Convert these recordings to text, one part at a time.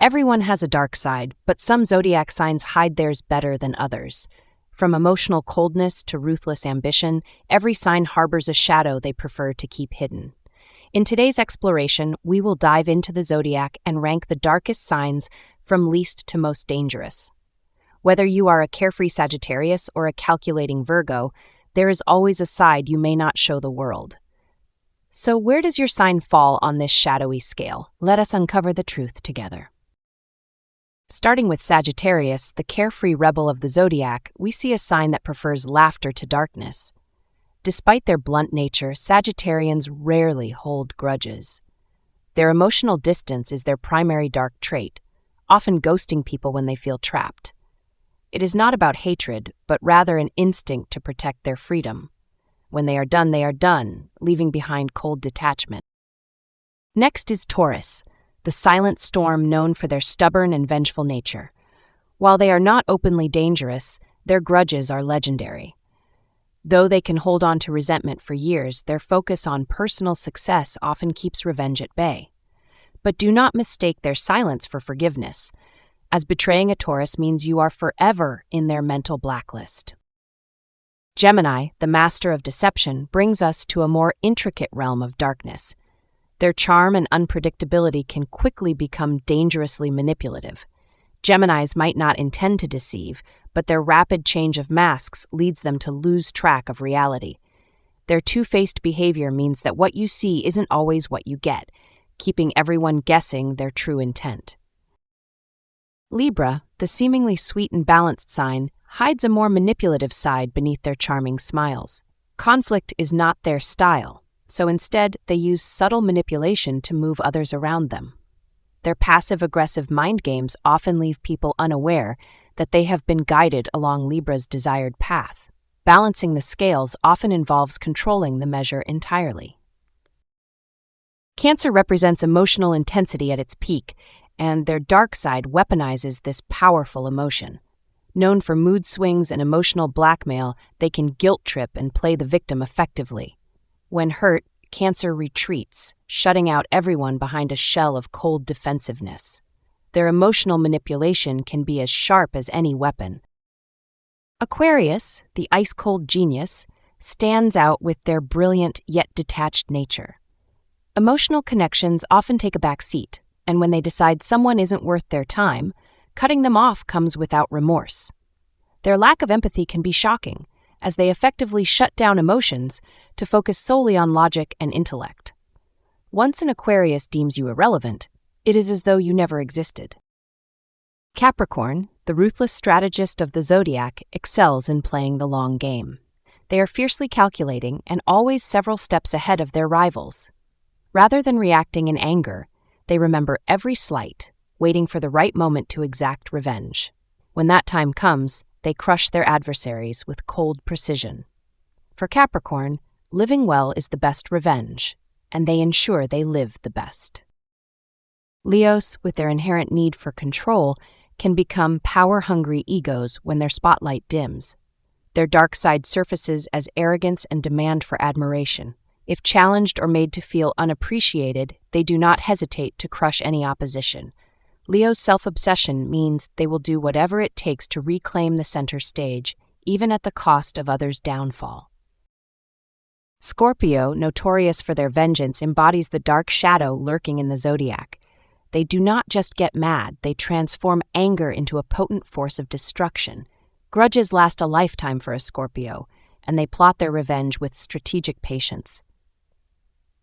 Everyone has a dark side, but some zodiac signs hide theirs better than others. From emotional coldness to ruthless ambition, every sign harbors a shadow they prefer to keep hidden. In today's exploration, we will dive into the zodiac and rank the darkest signs from least to most dangerous. Whether you are a carefree Sagittarius or a calculating Virgo, there is always a side you may not show the world. So where does your sign fall on this shadowy scale? Let us uncover the truth together. Starting with Sagittarius, the carefree rebel of the zodiac, we see a sign that prefers laughter to darkness. Despite their blunt nature, Sagittarians rarely hold grudges. Their emotional distance is their primary dark trait, often ghosting people when they feel trapped. It is not about hatred, but rather an instinct to protect their freedom. When they are done, leaving behind cold detachment. Next is Taurus, the silent storm known for their stubborn and vengeful nature. While they are not openly dangerous, their grudges are legendary. Though they can hold on to resentment for years, their focus on personal success often keeps revenge at bay. But do not mistake their silence for forgiveness, as betraying a Taurus means you are forever in their mental blacklist. Gemini, the master of deception, brings us to a more intricate realm of darkness. Their charm and unpredictability can quickly become dangerously manipulative. Geminis might not intend to deceive, but their rapid change of masks leads them to lose track of reality. Their two-faced behavior means that what you see isn't always what you get, keeping everyone guessing their true intent. Libra, the seemingly sweet and balanced sign, hides a more manipulative side beneath their charming smiles. Conflict is not their style, so instead they use subtle manipulation to move others around them. Their passive-aggressive mind games often leave people unaware that they have been guided along Libra's desired path. Balancing the scales often involves controlling the measure entirely. Cancer represents emotional intensity at its peak, and their dark side weaponizes this powerful emotion. Known for mood swings and emotional blackmail, they can guilt-trip and play the victim effectively. When hurt, Cancer retreats, shutting out everyone behind a shell of cold defensiveness. Their emotional manipulation can be as sharp as any weapon. Aquarius, the ice-cold genius, stands out with their brilliant yet detached nature. Emotional connections often take a back seat, and when they decide someone isn't worth their time, cutting them off comes without remorse. Their lack of empathy can be shocking, as they effectively shut down emotions to focus solely on logic and intellect. Once an Aquarius deems you irrelevant, it is as though you never existed. Capricorn, the ruthless strategist of the zodiac, excels in playing the long game. They are fiercely calculating and always several steps ahead of their rivals. Rather than reacting in anger, they remember every slight, waiting for the right moment to exact revenge. When that time comes, they crush their adversaries with cold precision. For Capricorn, living well is the best revenge, and they ensure they live the best. Leos, with their inherent need for control, can become power-hungry egos when their spotlight dims. Their dark side surfaces as arrogance and demand for admiration. If challenged or made to feel unappreciated, they do not hesitate to crush any opposition. Leo's self-obsession means they will do whatever it takes to reclaim the center stage, even at the cost of others' downfall. Scorpio, notorious for their vengeance, embodies the dark shadow lurking in the zodiac. They do not just get mad, they transform anger into a potent force of destruction. Grudges last a lifetime for a Scorpio, and they plot their revenge with strategic patience.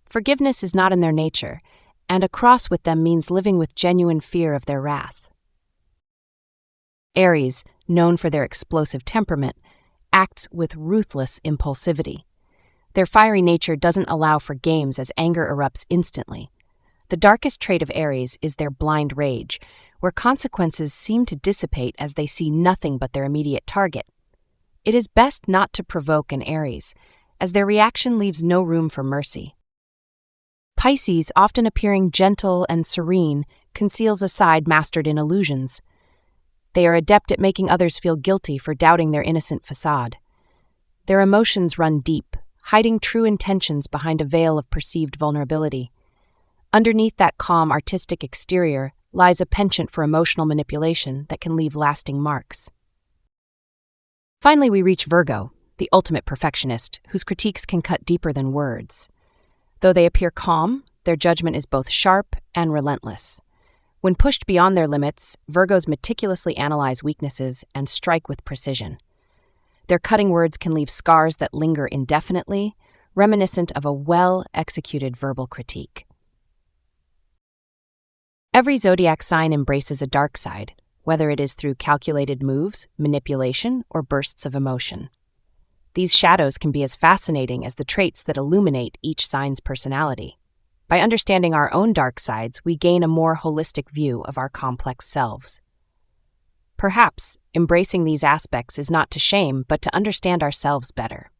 Forgiveness is not in their nature, and a cross with them means living with genuine fear of their wrath. Aries, known for their explosive temperament, acts with ruthless impulsivity. Their fiery nature doesn't allow for games as anger erupts instantly. The darkest trait of Aries is their blind rage, where consequences seem to dissipate as they see nothing but their immediate target. It is best not to provoke an Aries, as their reaction leaves no room for mercy. Pisces, often appearing gentle and serene, conceals a side mastered in illusions. They are adept at making others feel guilty for doubting their innocent facade. Their emotions run deep, hiding true intentions behind a veil of perceived vulnerability. Underneath that calm, artistic exterior lies a penchant for emotional manipulation that can leave lasting marks. Finally, we reach Virgo, the ultimate perfectionist, whose critiques can cut deeper than words. Though they appear calm, their judgment is both sharp and relentless. When pushed beyond their limits, Virgos meticulously analyze weaknesses and strike with precision. Their cutting words can leave scars that linger indefinitely, reminiscent of a well-executed verbal critique. Every zodiac sign embraces a dark side, whether it is through calculated moves, manipulation, or bursts of emotion. These shadows can be as fascinating as the traits that illuminate each sign's personality. By understanding our own dark sides, we gain a more holistic view of our complex selves. Perhaps embracing these aspects is not to shame, but to understand ourselves better.